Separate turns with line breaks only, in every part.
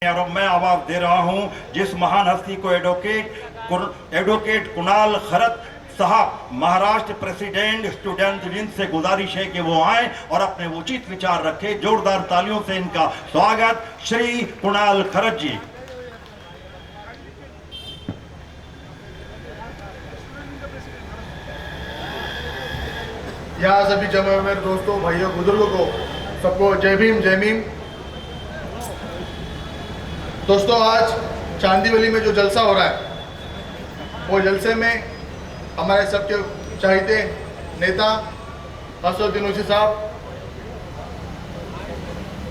और अब मैं आवाज दे रहा हूं जिस महान हस्ती को एडवोकेट कुणाल खरत साहब महाराष्ट्र प्रेसिडेंट स्टूडेंट विंग से गुजारिश है कि वो आए और अपने उचित विचार रखें। जोरदार तालियों से इनका स्वागत। श्री कुणाल खरत जी।
यहाँ सभी जमे हुए मेरे दोस्तों, भाइयों, बुजुर्गों को सबको जय भीम जय भीम। दोस्तों, आज चांदीवली में जो जलसा हो रहा है वो जलसे में हमारे सबके चाहते नेता असदुद्दीन ओवैसी साहब,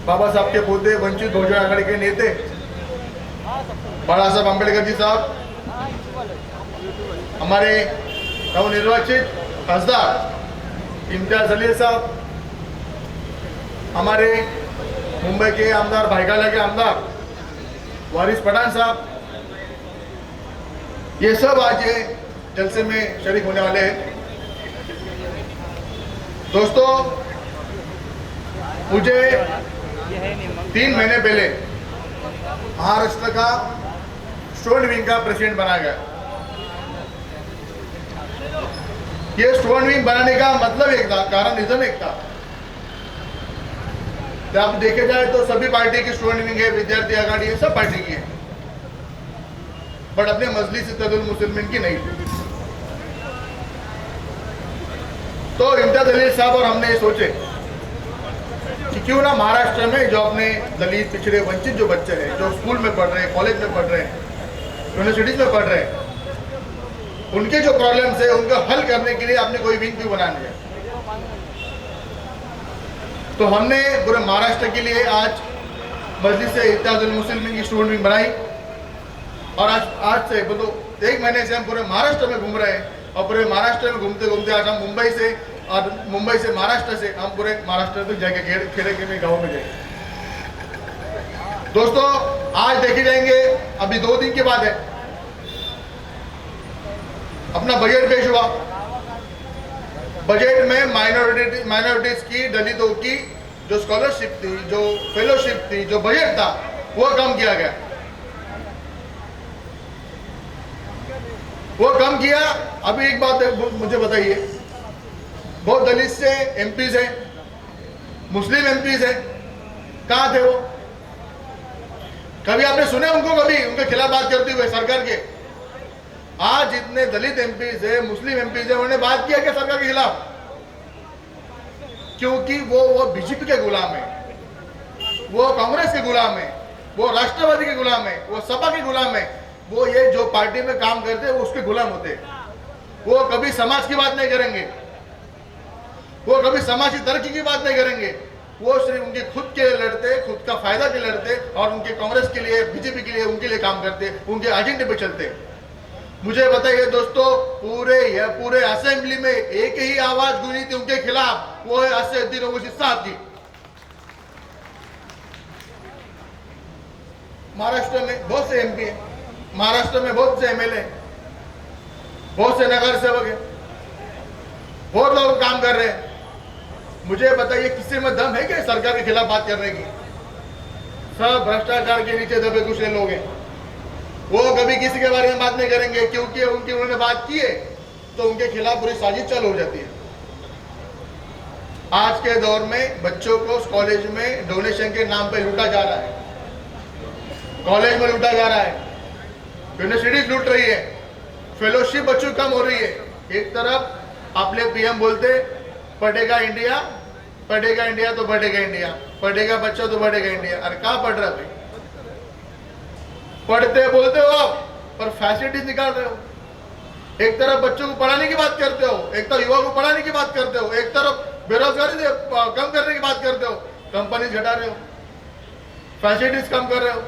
बाबा साहब के पोते वंचित बहुजन आघाड़ी के नेते बाला साहब अम्बेडकर जी साहब, हमारे नवनिर्वाचित खासदार इम्तियाज जलील साहब, हमारे मुंबई के आमदार भाईगाला के आमदार वारिस पठान साहब, ये सब आज ये जलसे में शरीक होने वाले हैं। दोस्तों, मुझे 3 महीने पहले महाराष्ट्र का स्टूडेंट विंग का प्रेसिडेंट बनाया गया। ये स्टूडेंट विंग बनाने का मतलब एक था, कारण रीजन एक था। जब आप देखे जाए तो सभी पार्टी की स्टूडेंट विंग है, विद्यार्थी आघाड़ी है, सब पार्टी की है, बट अपने मजलिस इत्तेहादुल मुस्लिमीन की नहीं। तो इम्तियाज जलील साहब और हमने ये सोचे कि क्यों ना महाराष्ट्र में जो अपने दलित, पिछड़े, वंचित जो बच्चे हैं, जो स्कूल में पढ़ रहे हैं, कॉलेज में पढ़ रहे हैं, यूनिवर्सिटीज में पढ़ रहे हैं, उनके जो प्रॉब्लम्स है उनको हल करने के लिए आपने कोई विंग क्यों बनानी है। तो हमने पूरे महाराष्ट्र के लिए आज मजलिस इत्तेहादुल मुस्लिमीन की स्टूडेंट विंग बनाई और आज से तो 1 महीने से हम पूरे महाराष्ट्र में घूम रहे हैं और पूरे महाराष्ट्र में घूमते घूमते आज हम मुंबई से महाराष्ट्र से हम पूरे महाराष्ट्र तक जाएंगे, खेड़े के गाँव में जाएंगे। दोस्तों, आज देखे जाएंगे, अभी 2 दिन के बाद है, अपना बजट पेश हुआ। बजट में माइनॉरिटीज की, दलितों की जो स्कॉलरशिप थी, जो फेलोशिप थी, जो बजट था, वो कम किया गया। वो कम किया। अभी एक बात मुझे बताइए, बहुत दलित से एमपीज हैं, मुस्लिम एमपीज हैं, कहां थे वो? कभी आपने सुने उनको, कभी उनके खिलाफ बात करते हुए सरकार के? आज जितने दलित एमपीज है, मुस्लिम एमपीज है, उन्होंने बात किया क्या सरकार के खिलाफ? क्योंकि वो बीजेपी के गुलाम है, वो कांग्रेस के गुलाम है, वो राष्ट्रवादी के गुलाम है, वो सपा के गुलाम है, वो ये जो पार्टी में काम करते हैं वो उसके गुलाम होते हैं। वो कभी समाज की बात नहीं करेंगे, वो कभी समाजी तरक्की की बात नहीं करेंगे, वो सिर्फ उनके खुद के लिए लड़ते, खुद का फायदा के लिए लड़ते और उनके कांग्रेस के लिए, बीजेपी के लिए, उनके लिए काम करते, उनके एजेंडे पे चलते। मुझे बताइए दोस्तों, पूरे असेंबली में एक ही आवाज गूंजी थी उनके खिलाफ, वो है असदुद्दीन ओवैसी साहब की। महाराष्ट्र में बहुत से एमपी हैं, महाराष्ट्र में बहुत से एमएलए, बहुत से नगर सेवक हैं, बहुत लोग काम कर रहे हैं। मुझे बताइए, किसी में दम है क्या सरकार के खिलाफ बात करने की? सब भ्रष्टाचार के नीचे दबे कुछ लोग हैं, वो कभी किसी के बारे में बात नहीं करेंगे, क्योंकि उन्होंने बात की है तो उनके खिलाफ पूरी साजिश चालू हो जाती है। आज के दौर में बच्चों को कॉलेज में डोनेशन के नाम पे लूटा जा रहा है, कॉलेज में लूटा जा रहा है, यूनिवर्सिटीज लूट रही है, फेलोशिप बच्चों कम हो रही है। एक तरफ आपने पीएम बोलते पढ़ेगा इंडिया, पढ़ेगा इंडिया तो बढ़ेगा इंडिया, पढ़ेगा बच्चा तो बढ़ेगा इंडिया। अरे कहाँ पढ़ रहा भाई? पढ़ते बोलते हो आप, पर फैसिलिटीज निकाल रहे हो। एक तरफ बच्चों को पढ़ाने की बात करते हो, एक तरफ युवा को पढ़ाने की बात करते हो, एक तरफ बेरोजगारी कम करने की बात करते हो, कंपनी घटा रहे हो, फैसिलिटीज कम कर रहे हो,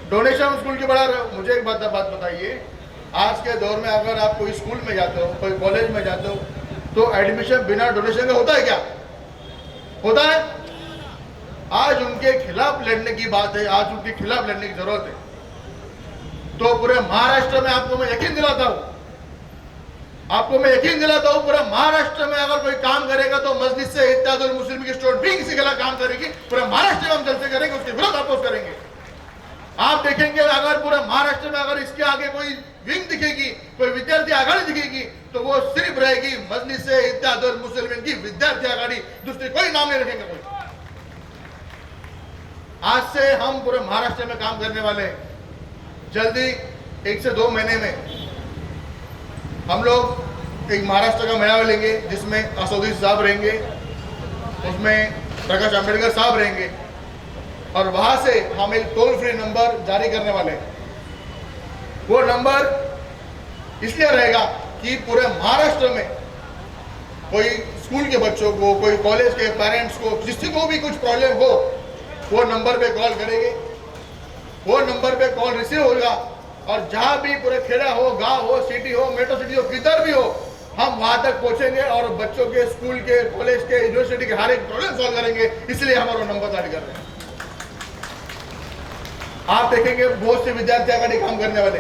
डोनेशन स्कूल की बढ़ा रहे हो। मुझे एक बात बताइए, आज के दौर में अगर आप कोई स्कूल में जाते हो, कोई कॉलेज में जाते हो, तो एडमिशन बिना डोनेशन का होता है क्या? होता है? आज उनके खिलाफ लड़ने की बात है, आज उनके खिलाफ लड़ने की जरूरत है। तो पूरे महाराष्ट्र में आपको मैं यकीन दिलाता हूं, पूरे महाराष्ट्र में अगर कोई काम करेगा तो मस्जिद से इत्तेहादुल मुस्लिमीन की स्टूडेंट विंग इसी के खिलाफ काम करेगी। पूरे महाराष्ट्र में हम जलसे करेंगे, उसके विरोध अपोज करेंगे। आप देखेंगे अगर पूरे महाराष्ट्र में अगर इसके आगे कोई विंग दिखेगी, कोई विद्यार्थी आघाड़ी दिखेगी, तो वो सिर्फ रहेगी मजलिस इत्तेहादुल मुस्लिमीन की विद्यार्थी आघाड़ी, दूसरी कोई नाम नहीं रखेंगे कोई। आज से हम पूरे महाराष्ट्र में काम करने वाले हैं। जल्दी 1 से 2 महीने में हम लोग एक महाराष्ट्र का मेळावा लेंगे, जिसमें असदुद्दीन साहब रहेंगे, उसमें प्रकाश आंबेडकर साहब रहेंगे, और वहां से हम एक टोल फ्री नंबर जारी करने वाले हैं। वो नंबर इसलिए रहेगा कि पूरे महाराष्ट्र में कोई स्कूल के बच्चों को, कोई कॉलेज के पेरेंट्स को, किसी को भी कुछ प्रॉब्लम हो, वो नंबर पे कॉल करेंगे, वो नंबर पे कॉल रिसीव होगा, और जहां भी पूरे खेड़ा हो, गांव हो, सिटी हो, मेट्रो सिटी हो, किधर भी हो, हम वहां तक पहुंचेंगे और बच्चों के, स्कूल के, कॉलेज के, यूनिवर्सिटी के हर एक प्रॉब्लम सॉल्व करेंगे। इसलिए हमारा नंबर जारी कर रहे हैं। आप देखेंगे बहुत से विद्यार्थी आगे काम करने वाले,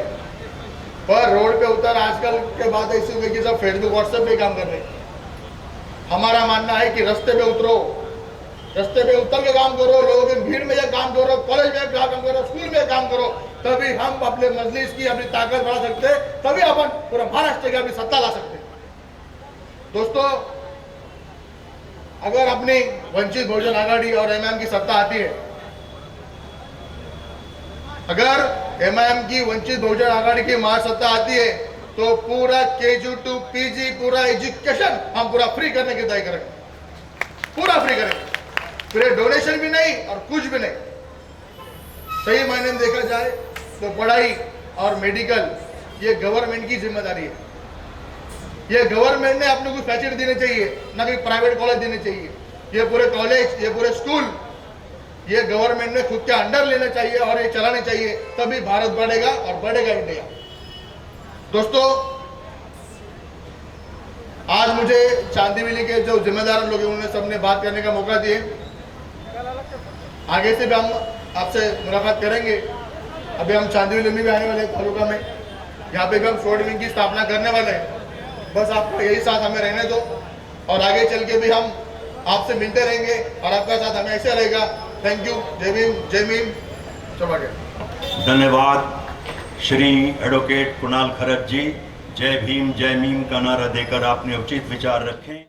पर रोड पे उतर आजकल के बात ऐसी हो गई कि सब फेसबुक व्हाट्सएप पे काम कर रहे हैं। हमारा मानना है कि रास्ते पे उतरो, रास्ते पे उतर के काम करो, लोगों की भीड़ में जाकर काम करो, कॉलेज में काम करो, स्कूल में काम करो, तभी हम अपने मजलिस की अपनी ताकत बढ़ा सकते हैं, तभी अपन पूरा महाराष्ट्र की अपनी सत्ता ला सकते हैं। दोस्तों, अगर अपनी वंचित बहुजन आघाड़ी और एमआईएम की सत्ता आती है, अगर एमआईएम की वंचित बहुजन आघाड़ी की महासत्ता आती है, तो पूरा केजी टू पीजी पूरा एजुकेशन हम पूरा फ्री करने की तय करेंगे, पूरा फ्री करेंगे, फिर डोनेशन भी नहीं और कुछ भी नहीं। सही मायने में देखा जाए तो पढ़ाई और मेडिकल ये गवर्नमेंट की जिम्मेदारी है। ये गवर्नमेंट ने अपने को फैसिलिटी देनी चाहिए, ना कि प्राइवेट कॉलेज देने चाहिए। ये पूरे कॉलेज, ये पूरे स्कूल, ये गवर्नमेंट ने खुद के अंडर लेना चाहिए और ये चलाने चाहिए, तभी भारत बढ़ेगा और बढ़ेगा इंडिया। दोस्तों, आज मुझे चांदीवली के जो जिम्मेदार लोग हैं उन्होंने सबने बात करने का मौका दिए। आगे से भी हम आपसे मुलाकात करेंगे। अभी हम चांदीवली में भी आने वाले हैं, तालुका में, यहाँ पे भी हम स्पोर्ट विंग की स्थापना करने वाले हैं। बस आपका यही साथ हमें रहने दो, और आगे चल के भी हम आपसे मिलते रहेंगे और आपका साथ हमेशा रहेगा। Thank you. जय भीम, जय भीम।
धन्यवाद श्री एडवोकेट कुणाल खरत जी। जय भीम जय मीम का नारा देकर आपने उचित विचार रखे।